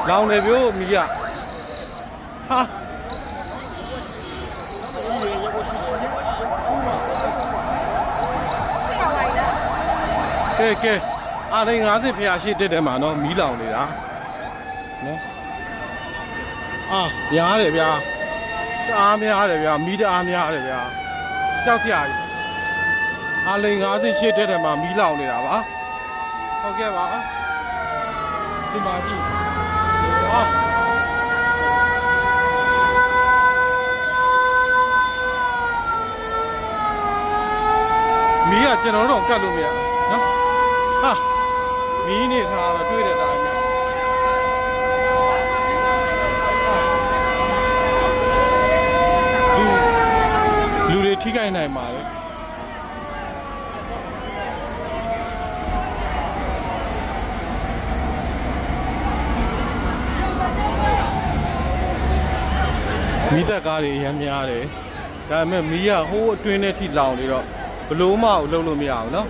လောင်နေပြို့မိရဟာကဲအားလေး50ဖျားရှိတက်တယ်မှာနော်မီးလောင်နေတာနော်များတယ်ဗျာတအားများတယ်ဗျာမီးတအားများတယ်ဗျာကြောက်စရာကြီးအားလေး50ရှိတက်တယ်မှာမီးလောင်နေတာပါဟုတ်ကဲ့ပါဒီမှာကြည့်မီးကကျွန်တော်တို့ကတ်လို့မရနော်ဟာမီးနေထားတော့တွေးတယ်သားများလူတွေထိခိုက်နိုင်ပါလေမီးတက်ကားတွေအများများတယ်ဒါပေမဲ့မီးကဟိုးအတွင်းထဲထိလောင်နေတော့ဘလို့မှလုံးလို့မရဘူးเนาะ